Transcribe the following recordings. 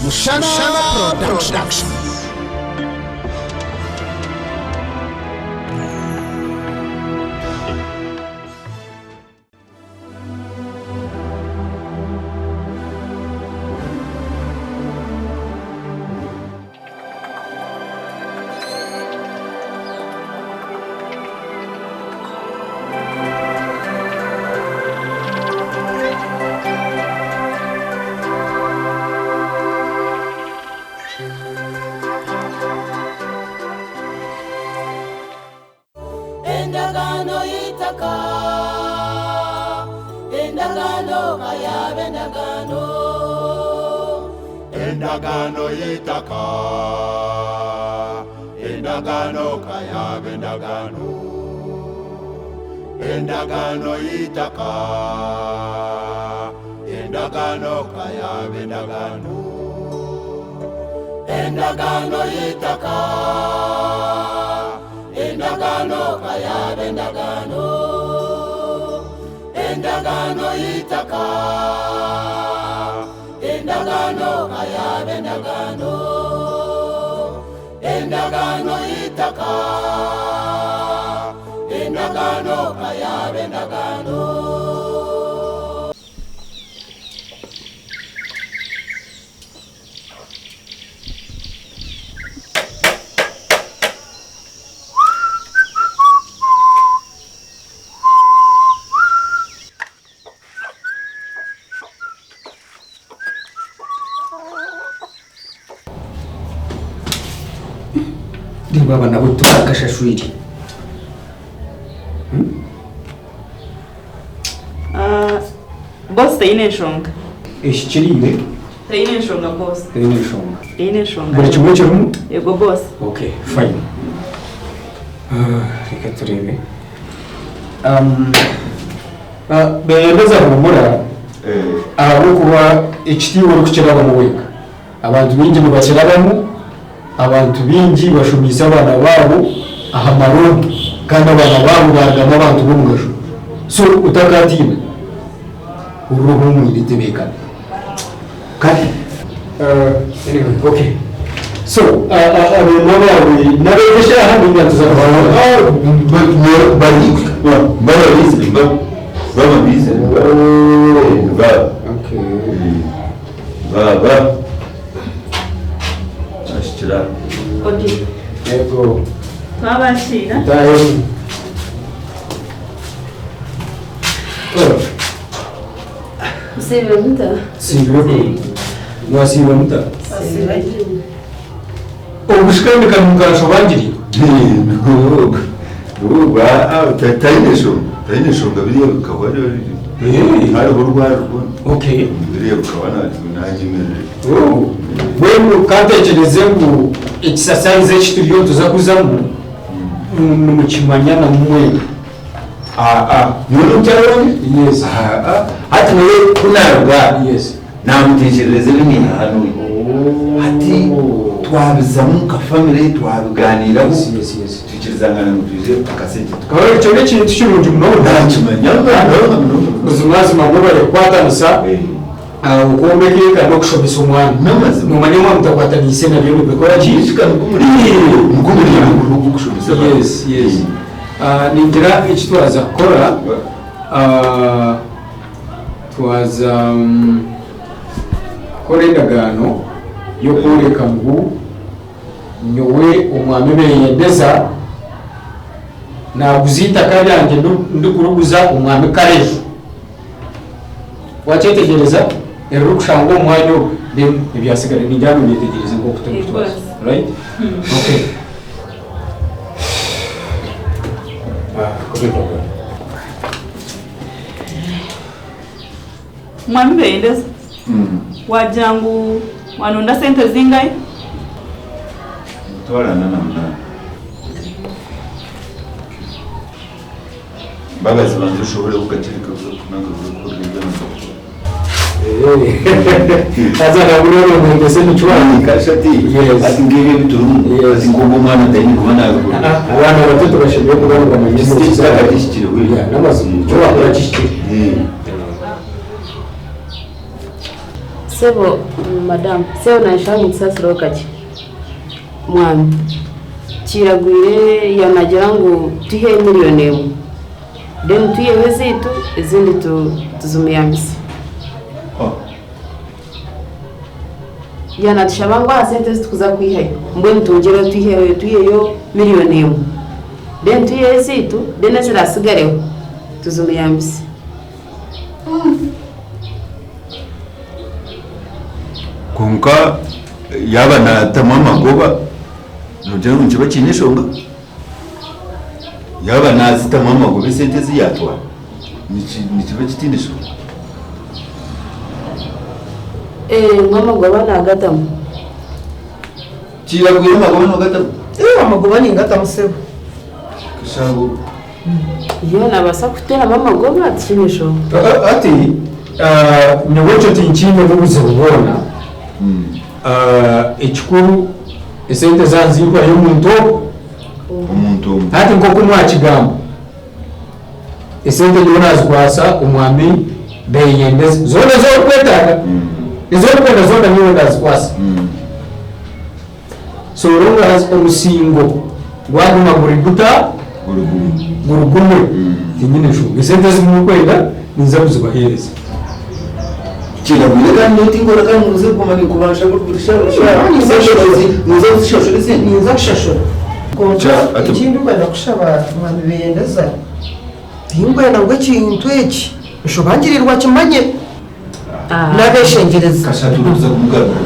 Mushana Production. Endagano itaka, endagano kayabe endagano. Endagano itaka, endagano kayabe endagano. Endagano itaka, endagano kayabe endagano. Endagano itaka, endagano kayabe endagano. Endagano itaka, endagano kayabe endagano. Endagano itaka, endagano kayabe endagano. Baba na butuka kashashwiri. Boss taine nshonga. Ishikiriwe. Taine nshonga boss. Taine nshonga. Taine nshonga. Buri kimwe cy'umu? Yego boss. Okay, fine. Reka turebe. Beyendeza kumura. Abo kuba HT wari kukiraba mu weka. Abantu bingi mu bakirabamo. Abantu bingi bashumisa abana babo ahamarondo kandi abana babo baragama abantu b'umugasho so utakatina uruhu mwitebekana kandi anyway okay so abo nabawe nabesha hano nyanza baba ashira Odi. yego Twabashira. tayo Usibe muta. sibyo mwasiba muta Usibe. ubushikane kamugasho bangiriye tayinesho ngabiriye ukaba ari urwara okay biriye ukaba nanjye imerere wewe kantekereze ngo exercise ekituriyo tuza kuzamu numukimanya na mwe yoro cyarone yes ati wewe kunarwa yes namutekerereze bimwe hano ati twabizamu ka family twabiganiraho yes tukizangana ngo tuze akasente kawe cyo ne kintu cy'urundi muno tukimanya uzumazima ngo bare kwatanisa ukombeke kandi okushomesa omwana nomanya omwana mutakwataniise nabyo nibikora kishikana kumuri gukushomesa yes ningira ekitwaza kukora twaza kukora endagaano y'okworeka ngu nyowe omwami beyendeza naguza itaka ryange ndikuruguza omwami kareju wakyetegereza rero kushanga omwanya then ebyasigara nijyana nyetegereze nk'okutokutwaza right okay Mwami beyendeza. Wajangu wanonda sente zingahe? twarana na mwana bagazi banze ushobore ugatirika kunanga kuribana azana buroro mwese n'icwani kashati ati ngiye bituru ati ngogo mwana ndani kubana abana batatu bashibiye kubana ngo yisi cyakatishikire we namaze cyo wakora kishikire Sebo madam sebo nashaka nsasiro kake mwami kiragwire yanagira ngo tuhe miliyoni emwe then tuyehe zitu izindi tuzumiyamisa yanadishaba ngo asente zitukuza kwihayo mbwe ntungero tuyeyo miliyoni emwe then tuyehe zitu then zirasigareho tuzumiyamisa konka yaba na tamama goba nujya nkiba kinishonga yaba nazi tamama gobe sente ziyatwa ni kiba kitindisho mama goba na gatamu kiragwira magoba no gatamu amagoba ni ngatamu sebo kashago yo nabasa kutera mama goba atinisho ati nyogocho tinchime mubuze ubona ekikuru esente zanzibwa y'omuntu hati nk'oku mwakigamba esente zona zikwasa omwami beyendeze zona z'okwetaaga ez'okwenda zona niwe ndazikwasa so olonga omusingo gwaguma gurugumwe tinyine shu esente zimukwenda niza kuzibahereza kiragwira kandi n'utingora kandi muze kumanya kubasha gurisha niza zishashurize niza kushashura ikindi kwenda kushaba mwami beyendeza tingwena ngo kintu eki nshobangirirwa kimanye nabeshengereza kashaturuza kumugambira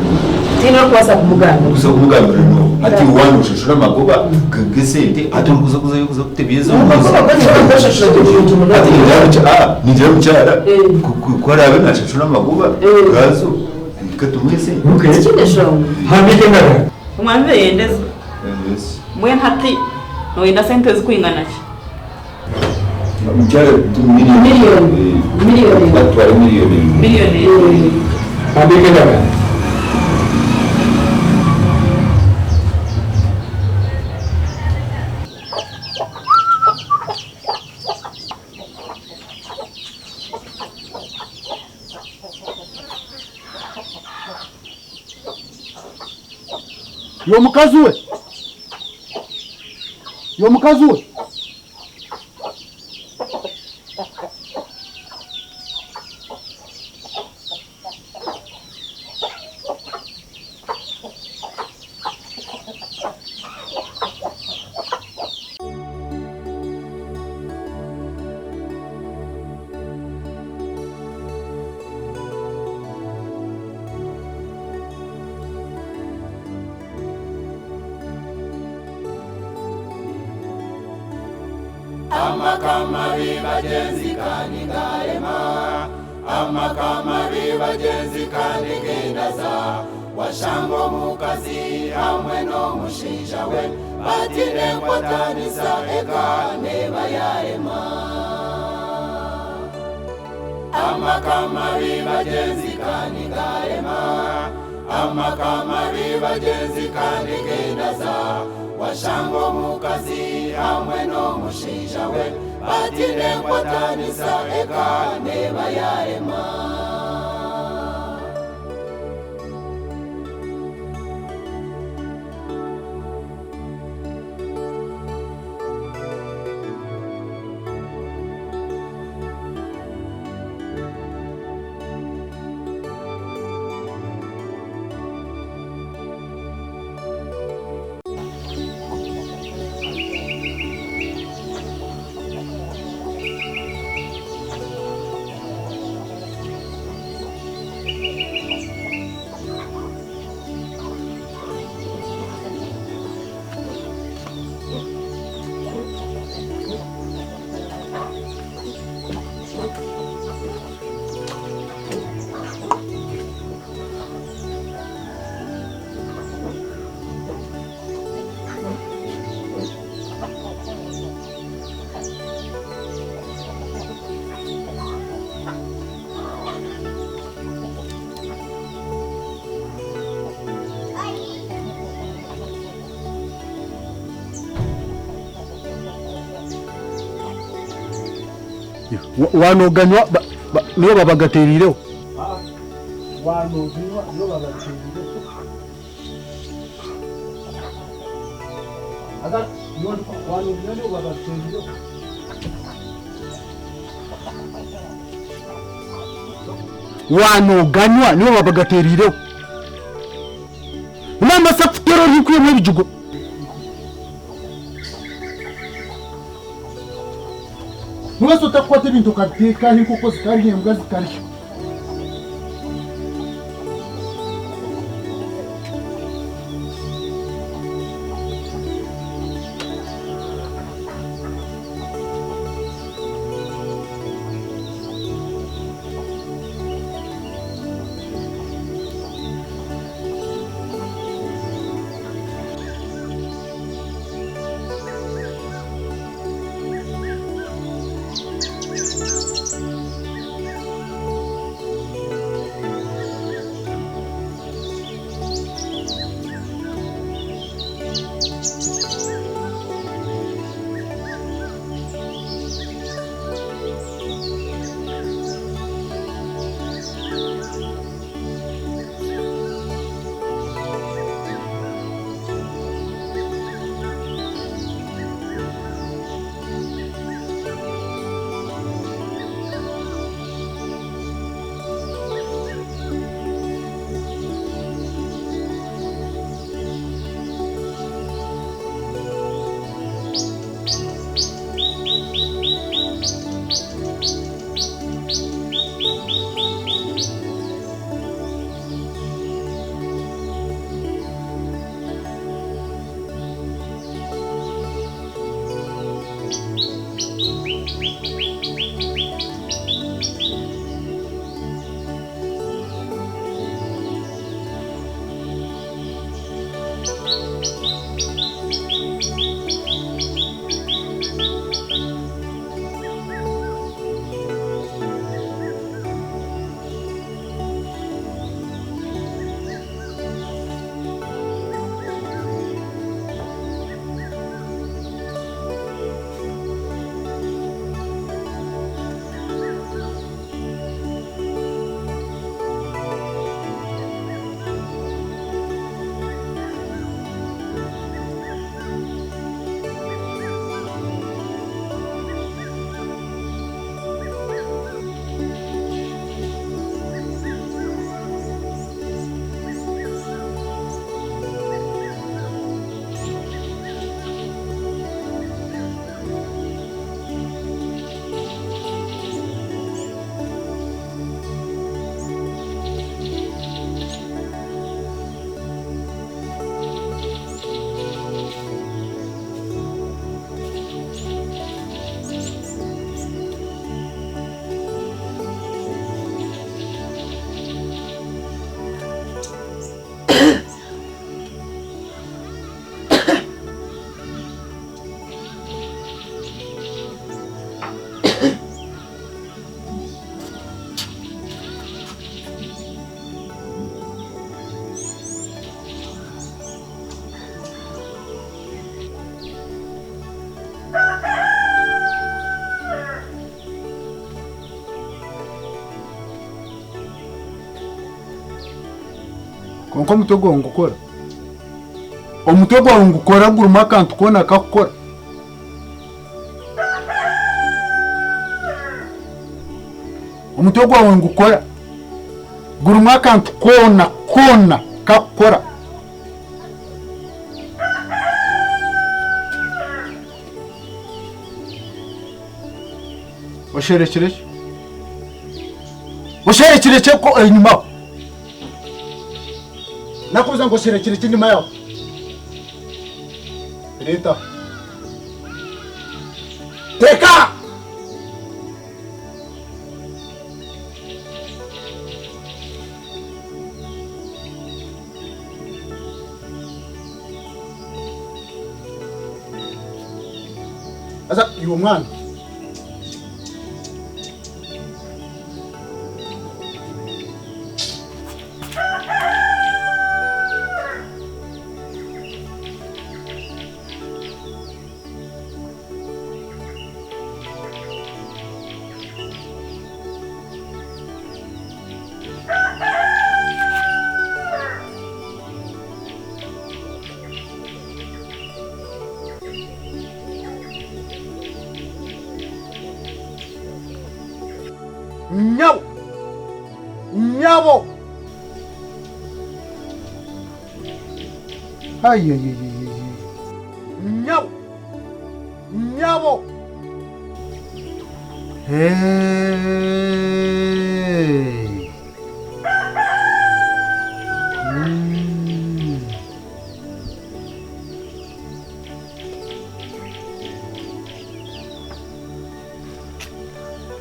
tino kwasa kumugambira kuza kumugambira no ati wanu shashura magoba gesente aturuza kuza kutebiyeza ni njya mucyara ko arabe nashashura magoba gazo katumwese kinesho hamike ngara umwami beyendeza mwen hati noyenda sente zikwingana ki mucyara miliyoni batwara miliyoni hamike ngara yo mukazi we Amakamari bagenzi kandi garema amakamari bagenzi kandi gendaza washango mukazi hamwe no mushinja we batire kwatanisa eka neba yarema amakamari bagenzi kandi garema amakamari bagenzi kandi gendaza washango mukazi hamwe no mushinja we batire kwatanisa eka neba yarema wanoganywa niyo babagaterireho wanogirwa iyo babatsindire aga wanogirwa iyo babatsindire wanoganywa nibo babagaterireho inama safutero rikuyemo ibijugo mwese utakwata ibintu ukateka nk'uko zikariye imbwa zikarishya konko mutego ngukora omutego ngukora guruma kantu kona kakukora omutego ngukora guruma kantu kona kakukora osherekereche ko inyuma nakuza ngo sherekereche inyuma yawe leta teka asa uyu mwana Nyabo. Ay. Nyabo. Nyabo. Hey.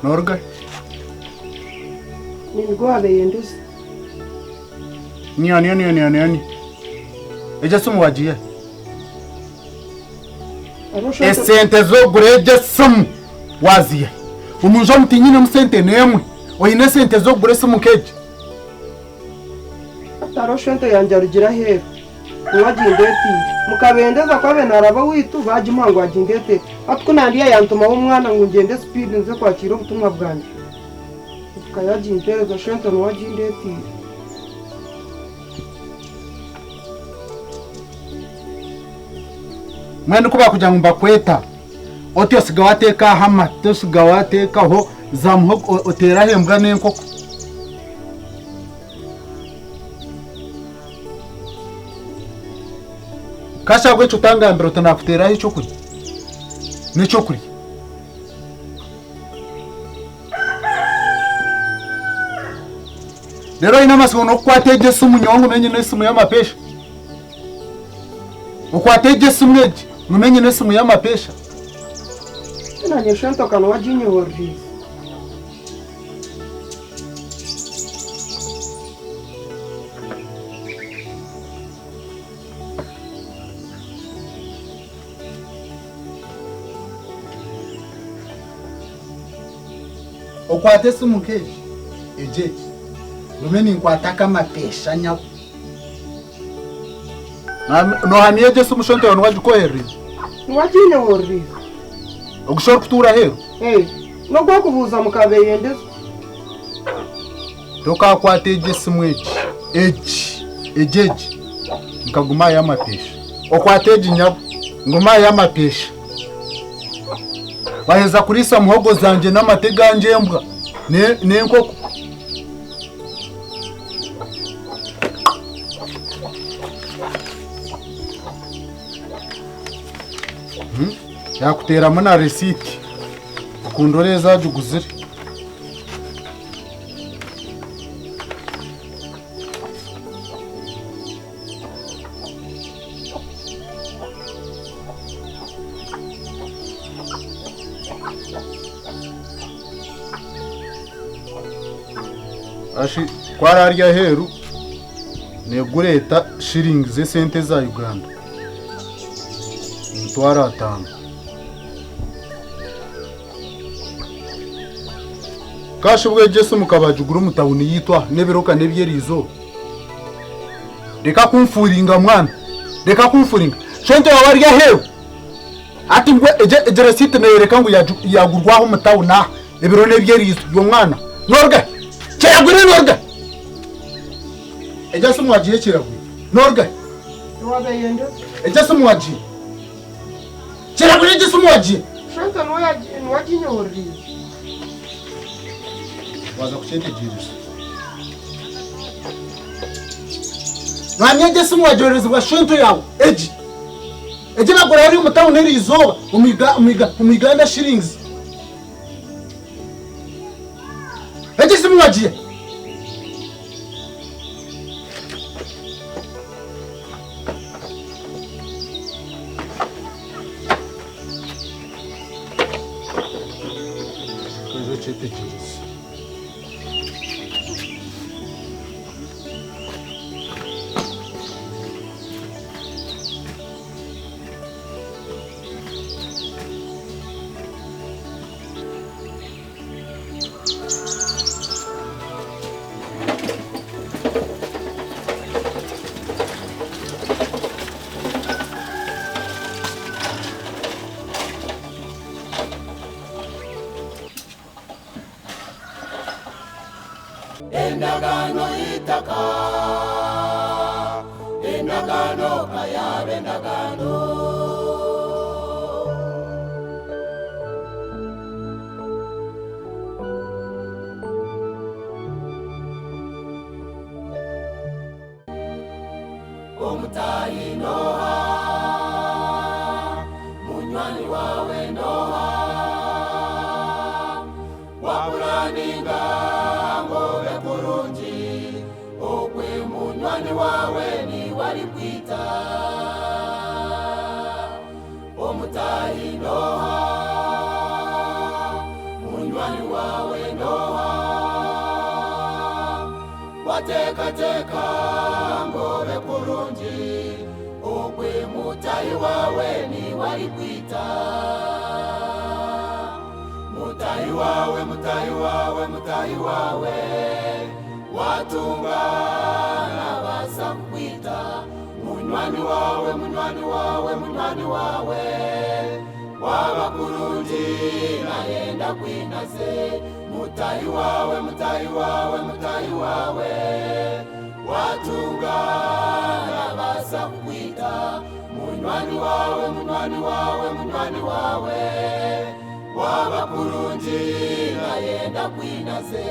Norga. Nilikuwa abeyenduzi. Ni. Eja sumu wajiye. Esente zo gureje sumu waziye. Umunjo mutinyine musente nemwe. Oyine sente zo gure sumu keje. Taroshente yanje rugira hero. Mwagindeti mukabendeza kwa benaraba witu baje impango wagindete atkunandiye yantuma umwana ngo ngende speed nze kwakira ubutumwa bwanjye. Kayagindeza shente mwagindeti. Mwene kuba kugira ngo mbakweta oti osigawateka hama tosigawateka ho zamuho otera hembwa n'enkoko. Kasha gwe tutangambira utanakutera icyo kuri n'icyo kuri. Rero inamasi no kwateje sumu nyongo menye n'isumu y'amapesha. Ukwateje sumu eje mumenye n'isumu y'amapesha. Nanye shento kana wajinye horri. Okwate sumu keje eje lumeni nkwataka mapesha nyako no hamieje sumu shonto yonu wajikohereza Wajinye horri. Okushora kutura hero No gwa kubuza mukabeyendeza. Toka kwateje sumu eje nkaguma ya mapesha. Okwateje nyako nguma ya mapesha. Baheza kurisa muhogo zanje n'amateganje mbwa n'enkoko. Yakutera muna receipt ukundoreza juguzire. Ashi kwararya heru negureta shillings ze sente za Uganda. Mtwara 5. Kashi bwe Jesu mukabajuguru mutawuni yitwa neberoka nebyerizo. Reka kumfuringa mwana. Reka kumfuringa. Shente yawarya heru. Ati mbwe eje receipt nereka ngo yagurwaho mutawuna ebiro nebyerizo yo mwana. Norga. Kiragwire Norga. Eja sumu wagiye kiragwire. Norga. Wabeyendeza. Eja sumu wagiye. Kiragwire eja sumu wagiye. Shento wajinye horri. Waza kuchete jirisi. Nanye eja sumu wajoreza wa shento yawo eji. Eji nagora yari umutawu neri izoba umiganda shillings. Eja sumu wagiye. Chete jirisi. Endagano itaka, endagano kaya endagano. omutahi noha munywani wawe noha wabulaninga ngobe kurungi okwe munywani wawe ni wali kwita omutahi noha munywani wawe noha watekateka ngobe kurungi okwe mutahi wawe ni wali kwita mutahi wawe mutahi wawe mutahi wawe watunga nabasa kukwita munywani wawe munywani wawe munywani wawe waba kurungi nayenda kwinaze mutahi wawe mutahi wawe mutahi wawe watunga nabasa kukwita munywani wawe munywani wawe munywani wawe waba kurungi nayenda kwinaze